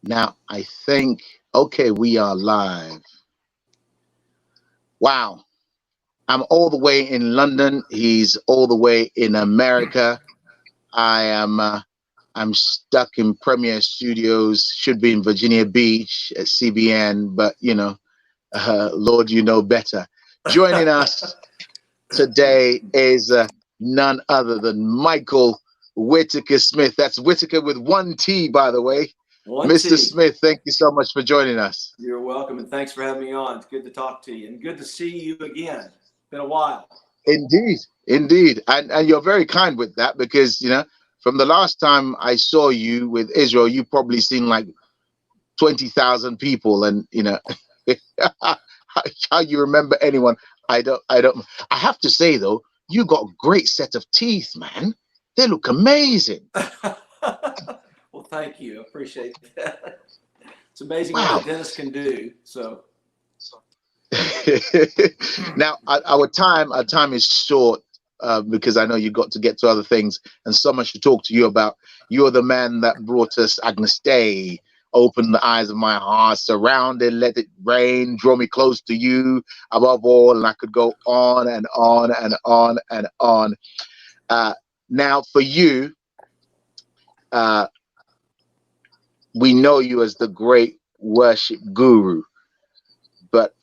Now, I think, okay, we are live. Wow. I'm all the way in London. He's all the way in America. I'm stuck in Premiere Studios, should be in Virginia Beach at CBN, but Lord, you know better. Joining us today is none other than Michael Whitaker Smith. That's Whitaker with one T, by the way. Mr. Smith, thank you so much for joining us. You're welcome, and thanks for having me on. It's good to talk to you, and good to see you again. It's been a while. Indeed. And you're very kind with that, because, from the last time I saw you with Israel, you probably seen like 20,000 people, and, how you remember anyone, I don't. I have to say, though, you got a great set of teeth, man. They look amazing. Well, thank you. I appreciate that. It's amazing what a dentist can do. So now our time is short, because I know you got to get to other things, and so much to talk to you about. You're the man that brought us Agnes Day, Open the Eyes of My Heart, Surrounded, Let It Rain, Draw Me Close to You, Above All, and I could go on and on and on and on. Now for you, we know you as the great worship guru, but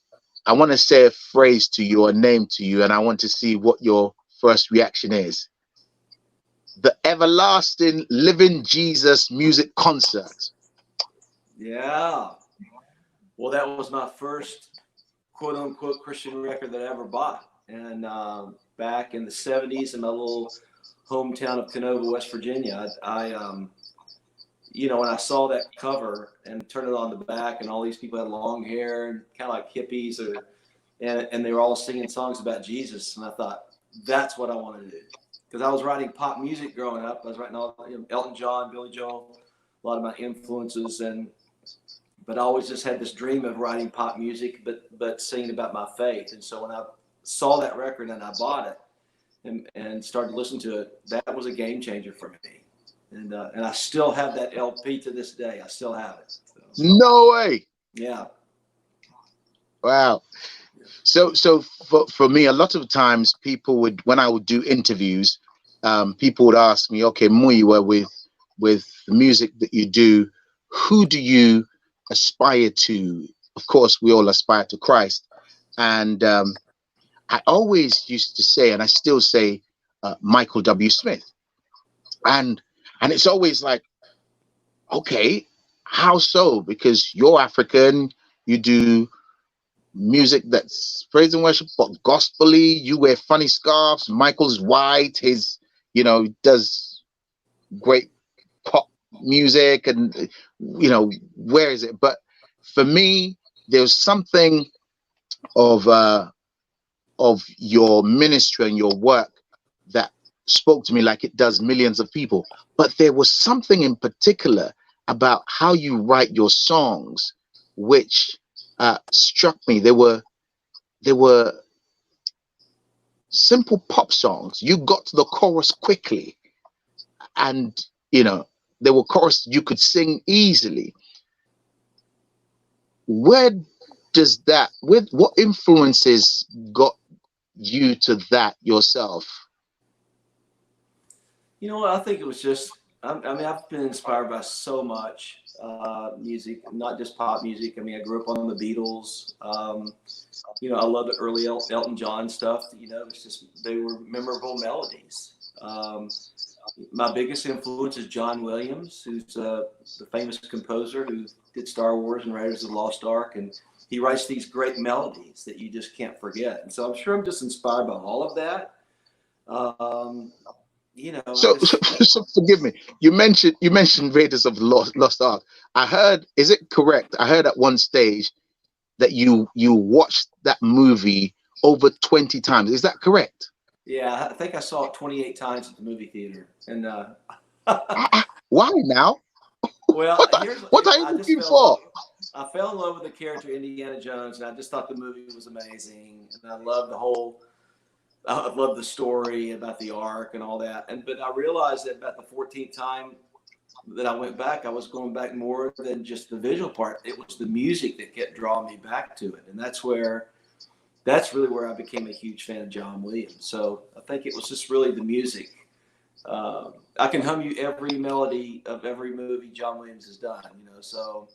I want to say a phrase to you, a name to you, and I want to see what your first reaction is. The Everlasting Living Jesus Music Concert. Yeah. Well, that was my first quote unquote Christian record that I ever bought. And back in the 70s in my little hometown of Canova, West Virginia, I when I saw that cover and turned it on the back, and all these people had long hair and kind of like hippies, and they were all singing songs about Jesus. And I thought, that's what I want to do. Because I was writing pop music growing up. I was writing all Elton John, Billy Joel, a lot of my influences, but I always just had this dream of writing pop music, but singing about my faith. And so when I saw that record and I bought it and started to listen to it, that was a game changer for me. And I still have that LP to this day. I still have it. So. No way. Yeah. Wow. So for me, a lot of times people would, when I would do interviews, people would ask me, okay, Muyiwa, with the music that you do, who do you aspire to? Of course, we all aspire to Christ. And I always used to say, and I still say, Michael W. Smith. And it's always like, okay, how so? Because you're African, you do music that's praise and worship, but gospelly, you wear funny scarves. Michael's white, does great pop music, and where is it? But for me, there's something of your ministry and your work that spoke to me like it does millions of people. But there was something in particular about how you write your songs which struck me. They were simple pop songs. You got to the chorus quickly, and there were chorus you could sing easily. Where does that, with what influences got you to that yourself? I think it was just, I've been inspired by so much music, not just pop music. I grew up on the Beatles. I love the early Elton John stuff. It's just, they were memorable melodies. My biggest influence is John Williams, who's the famous composer who did Star Wars and Raiders of the Lost Ark. And he writes these great melodies that you just can't forget. And so I'm sure I'm just inspired by all of that. So forgive me. You mentioned Raiders of the Lost Ark. I heard, is it correct? I heard at one stage that you watched that movie over 20 times. Is that correct? Yeah, I think I saw it 28 times at the movie theater. And why now? Well, what are you looking for? I fell in love with the character Indiana Jones, and I just thought the movie was amazing. And I loved I love the story about the Ark and all that. But I realized that about the 14th time that I went back, I was going back more than just the visual part. It was the music that kept drawing me back to it. And that's really where I became a huge fan of John Williams. So I think it was just really the music. I can hum you every melody of every movie John Williams has done, so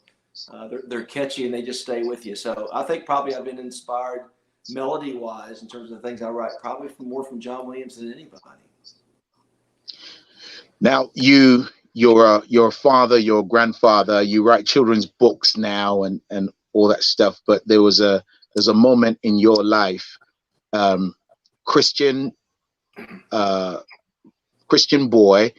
they're catchy and they just stay with you. So I think probably I've been inspired melody wise in terms of the things I write, probably more from John Williams than anybody. Now you're a father, you're a grandfather, you write children's books now and all that stuff. But there's a moment in your life, Christian boy,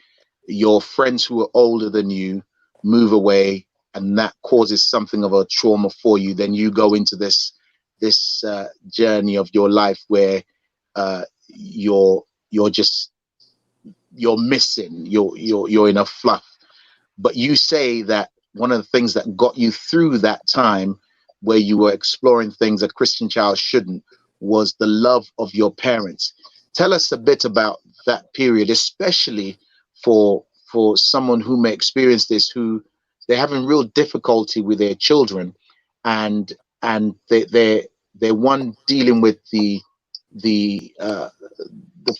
your friends who are older than you move away, and that causes something of a trauma for you. Then you go into this journey of your life where you're missing, you're in a fluff. But you say that one of the things that got you through that time where you were exploring things a Christian child shouldn't was the love of your parents. Tell us a bit about that period, especially for someone who may experience this, who they're having real difficulty with their children, and they're one dealing with the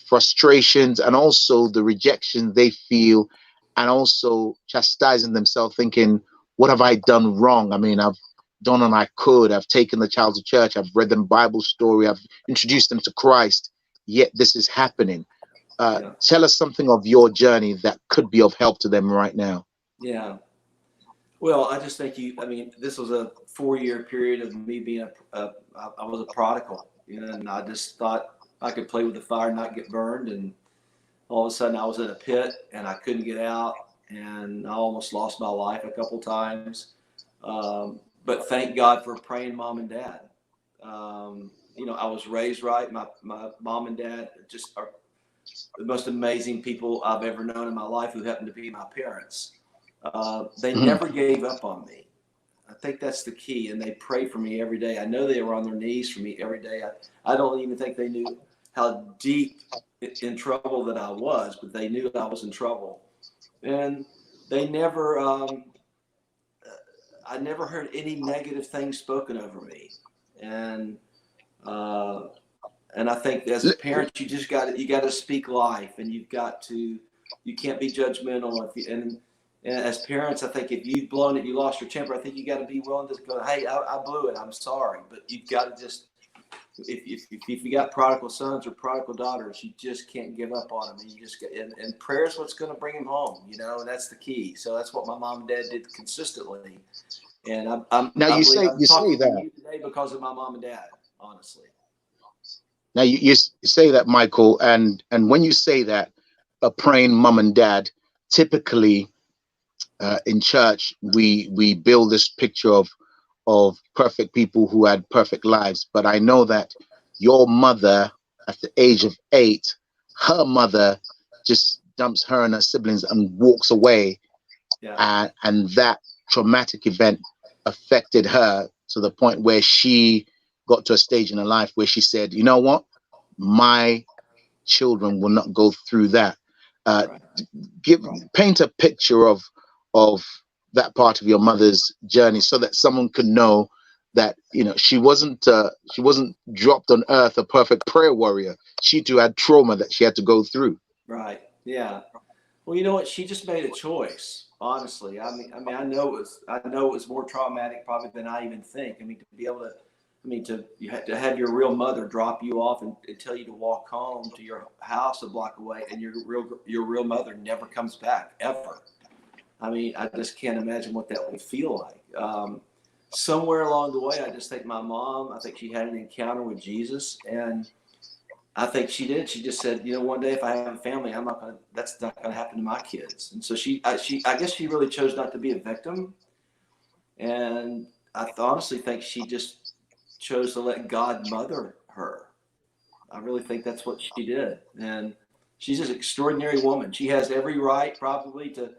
frustrations and also the rejection they feel, and also chastising themselves, thinking, what have I done wrong? I mean, I've done all I could. I've taken the child to church. I've read them Bible story. I've introduced them to Christ. Yet this is happening. Tell us something of your journey that could be of help to them right now. Yeah. Well, I just think this was a 4-year period of me being I was a prodigal, and I just thought I could play with the fire and not get burned. And all of a sudden I was in a pit and I couldn't get out, and I almost lost my life a couple times. But thank God for praying mom and dad. I was raised right. My mom and dad just are the most amazing people I've ever known in my life, who happen to be my parents. They never gave up on me. I think that's the key. And they pray for me every day. I know they were on their knees for me every day. I don't even think they knew how deep in trouble that I was, but they knew I was in trouble. And they never, I never heard any negative things spoken over me. And I think as a parent, you got to speak life, and you can't be judgmental. And as parents, I think if you've blown it, you lost your temper, I think you got to be willing to go, hey, I blew it, I'm sorry. But you've got to just, if you got prodigal sons or prodigal daughters, you just can't give up on them. And you just get, and prayer is what's going to bring them home. That's the key. So that's what my mom and dad did consistently. And I'm talking to you today because of my mom and dad, honestly. Now you say that, Michael, and when you say that, a praying mom and dad, typically in church we build this picture of perfect people who had perfect lives. But I know that your mother, at the age of 8, her mother just dumps her and her siblings and walks away. Yeah. And that traumatic event affected her to the point where she got to a stage in her life where she said, you know what, my children will not go through that. Paint a picture of that part of your mother's journey, so that someone could know that she wasn't dropped on earth a perfect prayer warrior. She too had trauma that she had to go through. Right. Yeah. Well, you know what? She just made a choice. Honestly, I mean, I know it was more traumatic probably than I even think. I mean, to be able to, you had to have your real mother drop you off and tell you to walk home to your house a block away, and your real mother never comes back ever. I mean, I just can't imagine what that would feel like. Somewhere along the way, I just think my mom, I think she had an encounter with Jesus, and I think she did. She just said, one day if I have a family, that's not going to happen to my kids. And so I guess she really chose not to be a victim. And I honestly think she just chose to let God mother her. I really think that's what she did. And she's an extraordinary woman. She has every right probably to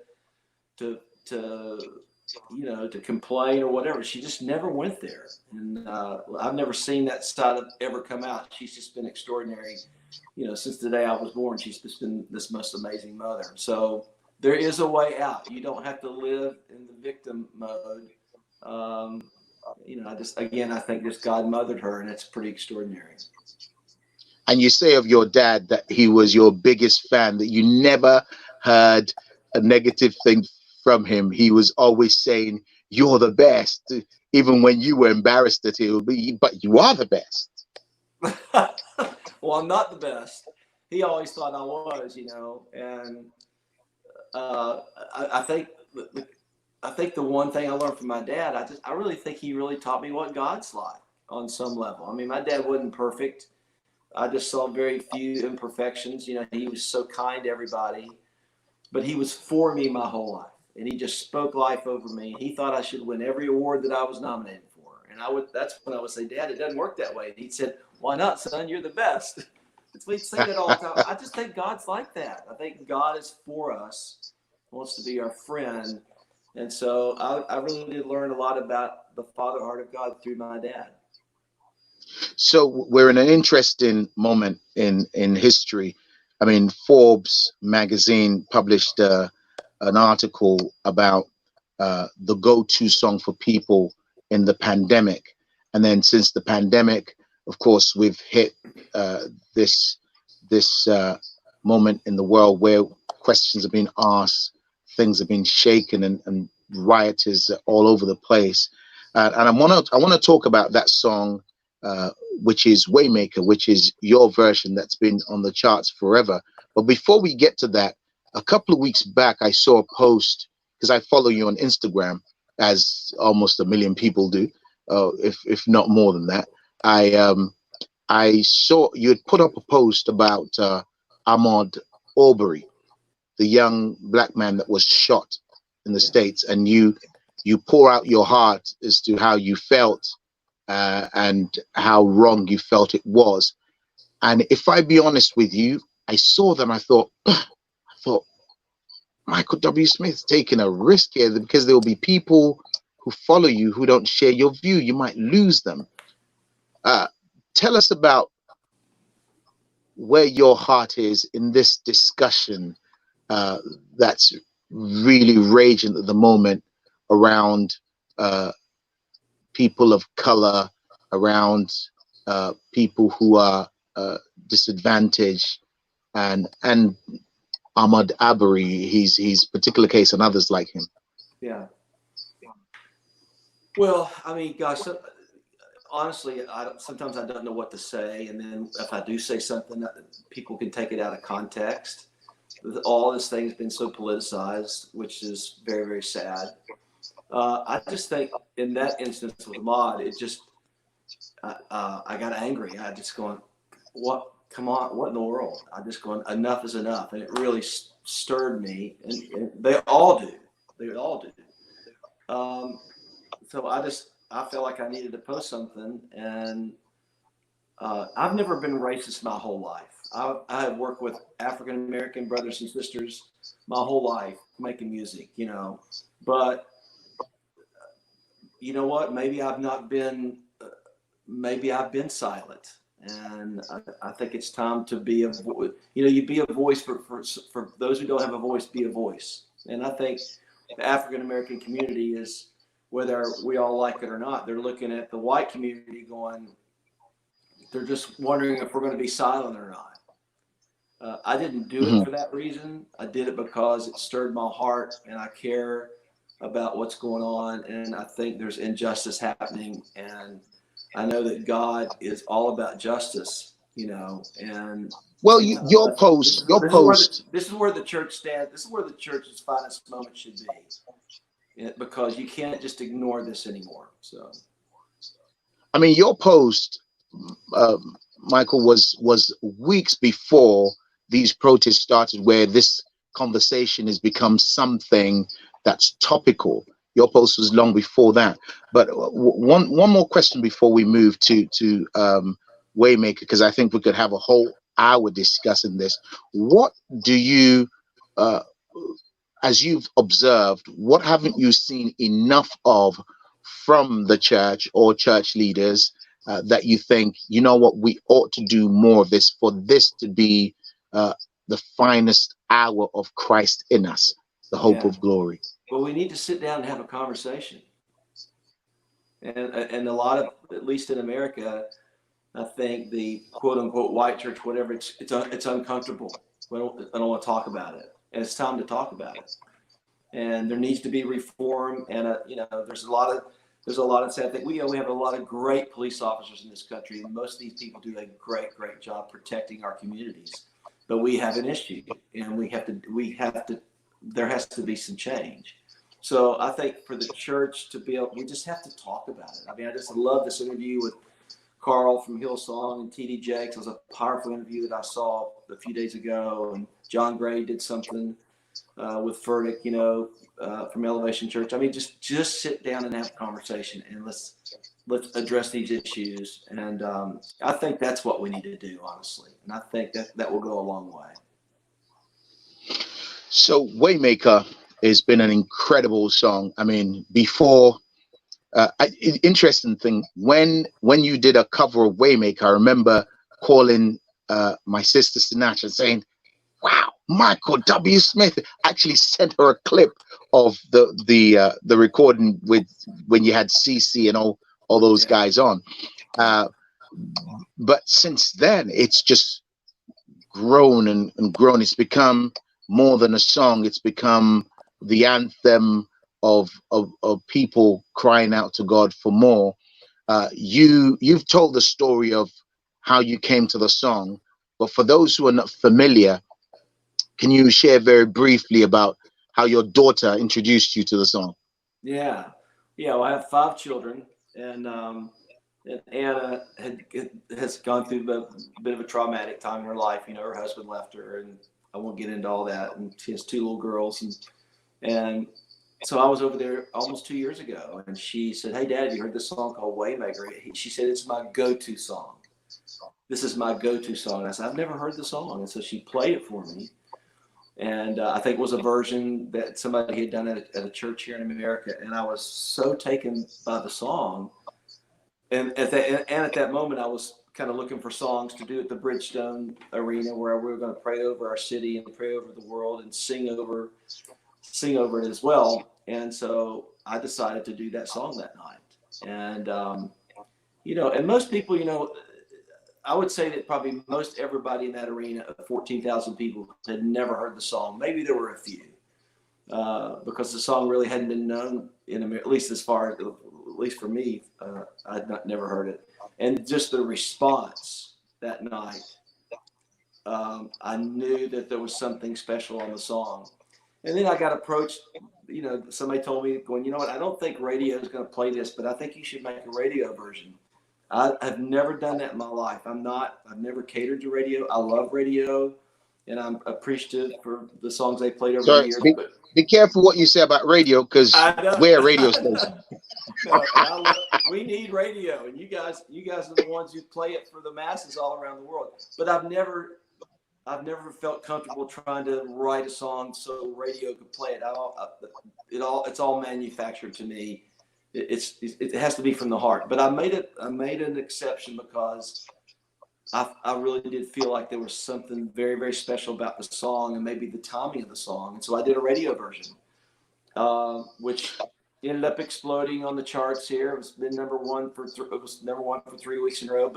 complain or whatever. She just never went there. And I've never seen that side of ever come out. She's just been extraordinary. Since the day I was born, she's just been this most amazing mother. So there is a way out. You don't have to live in the victim mode. You know, I think just God mothered her, and it's pretty extraordinary. And you say of your dad that he was your biggest fan, that you never heard a negative thing from him. He was always saying, "You're the best," even when you were embarrassed that he would be, but you are the best. Well, I'm not the best. He always thought I was, you know, and I think the one thing I learned from my dad, I really think he really taught me what God's like on some level. I mean, my dad wasn't perfect. I just saw very few imperfections. You know, he was so kind to everybody, but he was for me my whole life, and he just spoke life over me. He thought I should win every award that I was nominated for, and that's when I would say, "Dad, it doesn't work that way." And he'd said, "Why not, son? You're the best." We'd say that all the time. I just think God's like that. I think God is for us, wants to be our friend. And so I really did learn a lot about the father heart of God through my dad. So we're in an interesting moment in history. I mean, Forbes magazine published an article about the go-to song for people in the pandemic. And then since the pandemic, of course, we've hit this moment in the world where questions have been asked, things have been shaken, and rioters all over the place. And I want to talk about that song, which is Waymaker, which is your version that's been on the charts forever. But before we get to that, a couple of weeks back, I saw a post, because I follow you on Instagram, as almost a million people do, if not more than that. I saw you had put up a post about Ahmaud Arbery, the young black man that was shot in the States, and you pour out your heart as to how you felt and how wrong you felt it was. And if I be honest with you, I saw them. I thought, Michael W. Smith's taking a risk here, because there will be people who follow you who don't share your view. You might lose them. Tell us about where your heart is in this discussion that's really raging at the moment around people of color, around people who are disadvantaged, and Ahmaud Arbery, he's particular case, and others like him. Yeah. Well, I mean, gosh, honestly, sometimes I don't know what to say, and then if I do say something, people can take it out of context. All this thing has been so politicized, which is very, very sad. I just think in that instance with Ahmaud, it just I got angry. I just going, what? Come on, what in the world? I just going, enough is enough, and it really stirred me, and they all do. They all do. So I felt like I needed to post something, and I've never been racist my whole life. I have worked with African American brothers and sisters my whole life making music, you know. But you know what? Maybe I've been silent, and I think it's time to be you be a voice for those who don't have a voice. Be a voice, and I think the African American community is, whether we all like it or not, they're looking at the white community going, they're just wondering if we're going to be silent or not. I didn't do it for that reason. I did it because it stirred my heart, and I care about what's going on, and I think there's injustice happening, and I know that God is all about justice, you know. And well, your post. This is where the church stands. This is where the church's finest moment should be, because you can't just ignore this anymore. So, I mean, your post, Michael, was weeks before these protests started, where this conversation has become something that's topical. Your post was long before that. But one more question before we move to Waymaker, because I think we could have a whole hour discussing this. What do you, as you've observed, what haven't you seen enough of from the church or church leaders that you think, you know what, we ought to do more of this for this to be the finest hour of Christ in us? the hope of glory. Well, we need to sit down and have a conversation. And a lot of, at least in America, I think the quote unquote white church, whatever, it's uncomfortable. I don't want to talk about it, and it's time to talk about it. And there needs to be reform. And there's a lot of sad things. We have a lot of great police officers in this country, and most of these people do a great job protecting our communities. But we have an issue, and there has to be some change. So I think for the church to be able, we just have to talk about it. I mean, I just love this interview with Carl from Hillsong and T.D. Jakes. It was a powerful interview that I saw a few days ago. And John Gray did something with Furtick, from Elevation Church. I mean, just sit down and have a conversation, and let's address these issues. And I think that's what we need to do, honestly. And I think that will go a long way. So Waymaker has been an incredible song. I mean, before, interesting thing, when you did a cover of Waymaker, I remember calling my sister Sinatra saying, wow, Michael W. Smith. Actually sent her a clip of the recording with when you had CC and all those guys on. But since then, it's just grown and grown. It's become more than a song. It's become the anthem of people crying out to God for more. You've told the story of how you came to the song, but for those who are not familiar, can you share very briefly about how your daughter introduced you to the song? Yeah. Well, I have 5 children, and Anna has gone through a bit of a traumatic time in her life. Her husband left her, and I won't get into all that. And she has 2 little girls, and so I was over there almost 2 years ago, and she said, "Hey, Dad, you heard this song called Waymaker?" She said, "It's my go-to song. This is my go-to song." And I said, "I've never heard the song," and so she played it for me. And I think it was a version that somebody had done at a church here in America, and I was so taken by the song. And at that moment, I was kind of looking for songs to do at the Bridgestone Arena, where we were going to pray over our city and pray over the world and sing over it as well. And so I decided to do that song that night. And and most people, I would say that probably most everybody in that arena of 14,000 people had never heard the song. Maybe there were a few, because the song really hadn't been known in America, at least for me. I'd never heard it. And just the response that night, I knew that there was something special on the song. And then I got approached, somebody told me, going, "You know what, I don't think radio is going to play this, but I think you should make a radio version." I've never done that in my life. I've never catered to radio. I love radio, and I'm appreciative for the songs they played over the years. Be careful what you say about radio, because we're a radio station. We need radio, and you guys are the ones who play it for the masses all around the world. But I've never felt comfortable trying to write a song so radio could play it. It's all manufactured to me. It has to be from the heart. But I made an exception because I really did feel like there was something very, very special about the song and maybe the timing of the song. And so I did a radio version, which ended up exploding on the charts here. It was number one for 3 weeks in a row.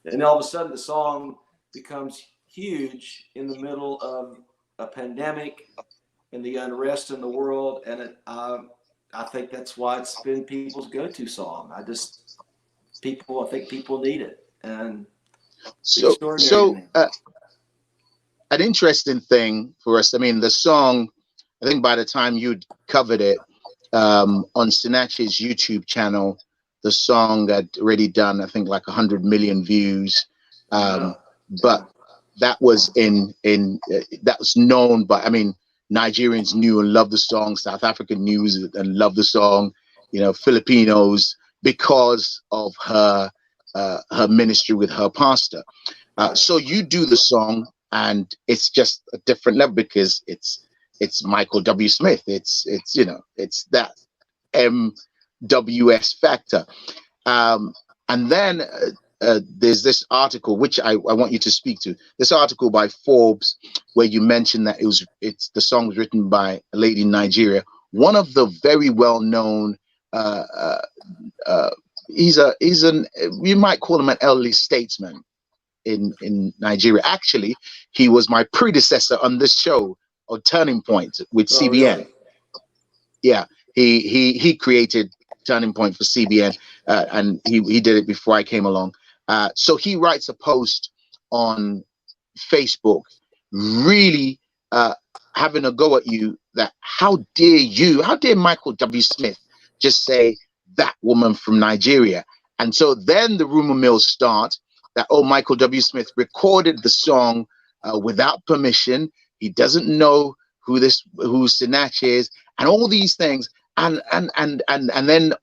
And all of a sudden the song becomes huge in the middle of a pandemic and the unrest in the world. And I think that's why it's been people's go-to song. I think people need it. And so an interesting thing for us. I mean, the song, I think by the time you'd covered it on Sinatra's YouTube channel, the song had already done, I think, like 100 million views. But that was that was known by, I mean, Nigerians knew and loved the song. South African knew and loved the song. Filipinos, because of her ministry with her pastor. So you do the song, and it's just a different level because it's Michael W. Smith. It's that MWS factor. And then there's this article which I want you to speak to. This article by Forbes, where you mentioned that the song was written by a lady in Nigeria. One of the very well known. He's an you might call him an elderly statesman in Nigeria. Actually, he was my predecessor on this show, or Turning Point with CBN. Really? Yeah, he created Turning Point for CBN, and he did it before I came along. So he writes a post on Facebook, really having a go at you, that how dare Michael W. Smith just say that woman from Nigeria. And so then the rumor mills start that, oh, Michael W. Smith recorded the song without permission. He doesn't know who Sinach is, and all these things. And then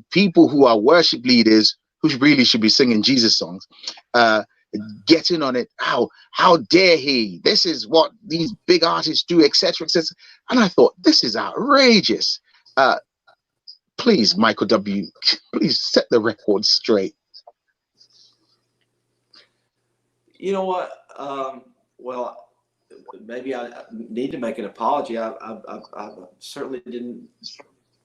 people who are worship leaders, who really should be singing Jesus songs, getting on it. How dare he? This is what these big artists do, etc., etc. And I thought, this is outrageous. Please, Michael W., please set the record straight. You know what? Well, maybe I need to make an apology. I certainly didn't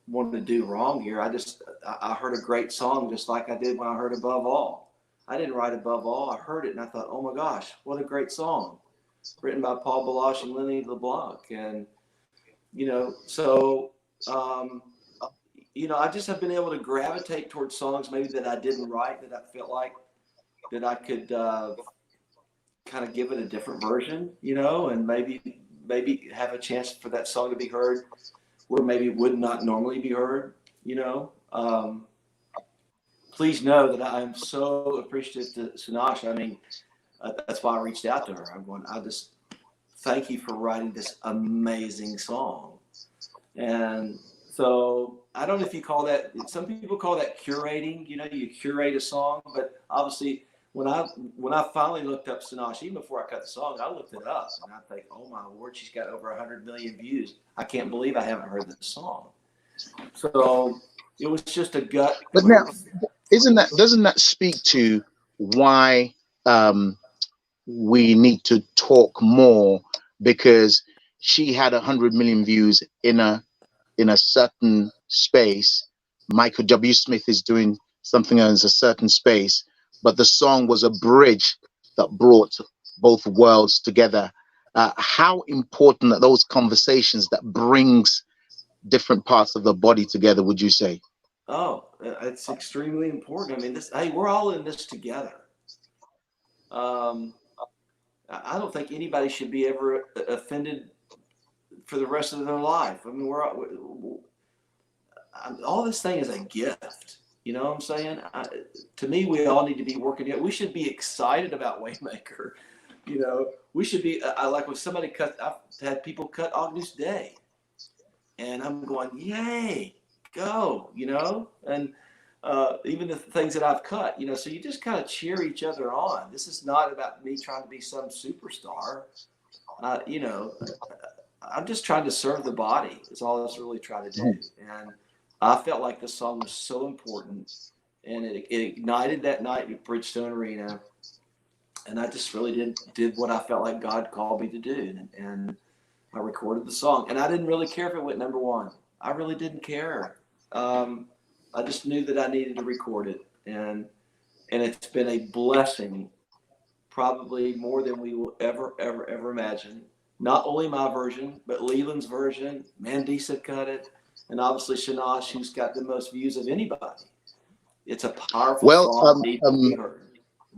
want to do wrong here. I heard a great song, just like I did when I heard Above All. I didn't write Above All. I heard it and I thought, oh my gosh, what a great song, written by Paul Baloche and Lenny LeBlanc. And so I just have been able to gravitate towards songs maybe that I didn't write, that I felt like that I could kind of give it a different version, and maybe have a chance for that song to be heard where maybe it would not normally be heard, Please know that I am so appreciative to Sinach. I mean, that's why I reached out to her. I just thank you for writing this amazing song. And so I don't know if you call that, some people call that curating, you curate a song, but obviously when I finally looked up Sinach, even before I cut the song, I looked it up and I think, oh my Lord, she's got over 100 million views. I can't believe I haven't heard this song. So it was just a gut. But now, doesn't that speak to why we need to talk more? Because she had 100 million views in a certain space. Michael W. Smith is doing something in a certain space, but the song was a bridge that brought both worlds together. How important are those conversations that brings different parts of the body together, would you say? Oh, it's extremely important. I mean, hey, we're all in this together. I don't think anybody should be ever offended for the rest of their life. I mean, all this thing is a gift. You know what I'm saying? To me, we all need to be working together. We should be excited about Waymaker. We should be. I like when somebody I've had people cut Agnus Dei, and I'm going, yay, go, and even the things that I've cut, so you just kind of cheer each other on. This is not about me trying to be some superstar. I'm just trying to serve the body is all I was really trying to do. And I felt like this song was so important, and it ignited that night at Bridgestone Arena. And I just really did what I felt like God called me to do. And I recorded the song, and I didn't really care if it went number one. I really didn't care. I just knew that I needed to record it. And it's been a blessing, probably more than we will ever imagine. Not only my version, but Leland's version. Mandisa cut it. And obviously Sinach, who's got the most views of anybody. It's a powerful song.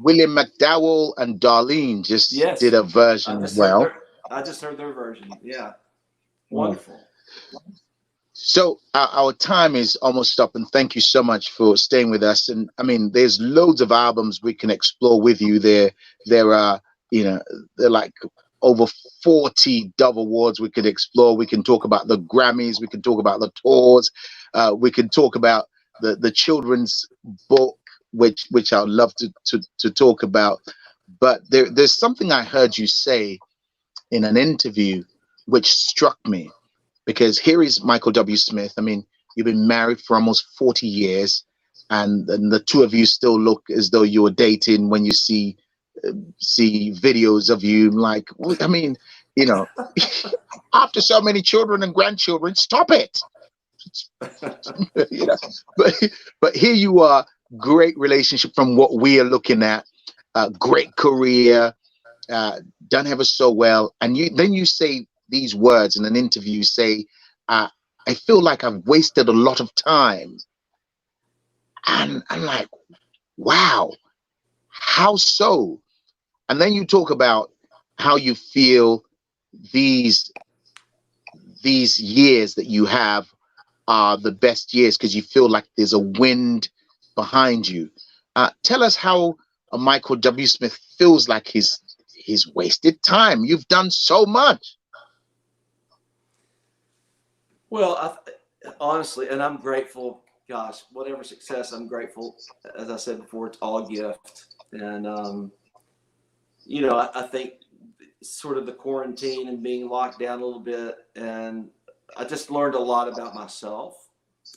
William McDowell and Darlene just did a version as well. I just heard their version. Yeah. Wonderful. So our time is almost up, and thank you so much for staying with us. And I mean, there's loads of albums we can explore with you. There are, they're like over 40 Dove Awards we could explore. We can talk about the Grammys. We can talk about the tours. We can talk about the children's book, which I'd love to talk about. But there's something I heard you say in an interview which struck me, because here is Michael W. Smith. I mean, you've been married for almost 40 years. and the two of you still look as though you were dating when you see videos of you. Like, I mean, you know, after so many children and grandchildren, stop it. You know, but here you are, great relationship from what we are looking at, great career, done ever so well, and then you say these words in an interview. You say, I feel like I've wasted a lot of time, and I'm like, wow, how so? And then you talk about how you feel these years that you have are the best years because you feel like there's a wind behind you. Tell us how Michael W. Smith feels like his wasted time. You've done so much. Well, honestly, and I'm grateful. Gosh, whatever success, I'm grateful. As I said before, it's all a gift. And you know, I think sort of the quarantine and being locked down a little bit, and I just learned a lot about myself.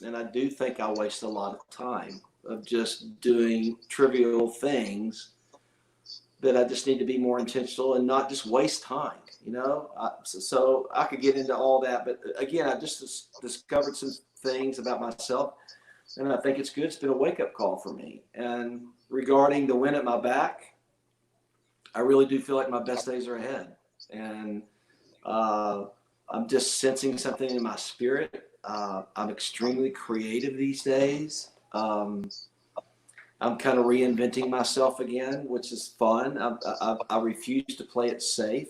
And I do think I waste a lot of time of just doing trivial things that I just need to be more intentional and not just waste time, you know? So I could get into all that, but again, I just discovered some things about myself, and I think it's good. It's been a wake-up call for me. And regarding the wind at my back, I really do feel like my best days are ahead. And I'm just sensing something in my spirit. I'm extremely creative these days. I'm kind of reinventing myself again, which is fun. I refuse to play it safe.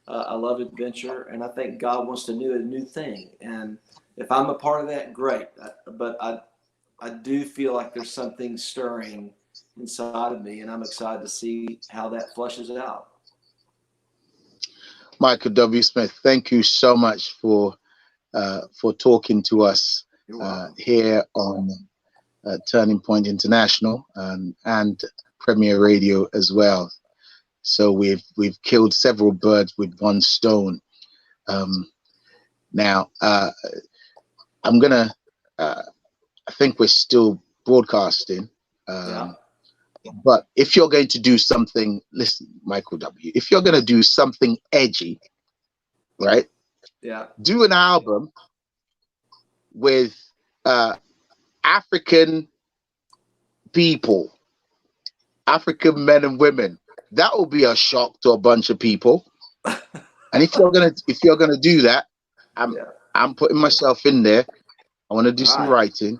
I love adventure, and I think God wants to do a new thing. And if I'm a part of that, great. But I do feel like there's something stirring inside of me, and I'm excited to see how that flushes out. Michael W. Smith, thank you so much for talking to us here on Turning Point International and Premier Radio as well. So we've killed several birds with one stone. Now I'm gonna. I think we're still broadcasting. But if you're going to do something, listen, Michael W. If you're going to do something edgy, right? Yeah. Do an album with African people, African men and women. That will be a shock to a bunch of people. And if you're gonna do that, I'm putting myself in there. I want to do some writing.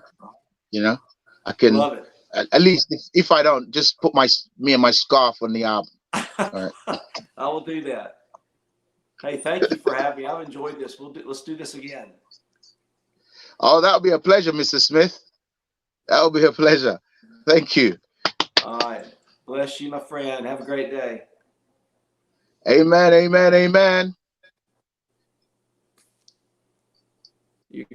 You know, I can. Love it. At least if I don't, just put me and my scarf on the album. All right. I will do that. Hey, thank you for having me. I've enjoyed this. Let's do this again. Oh, that'll be a pleasure, Mr. Smith. That'll be a pleasure. Thank you. All right. Bless you, my friend. Have a great day. Amen, amen, amen. You're good.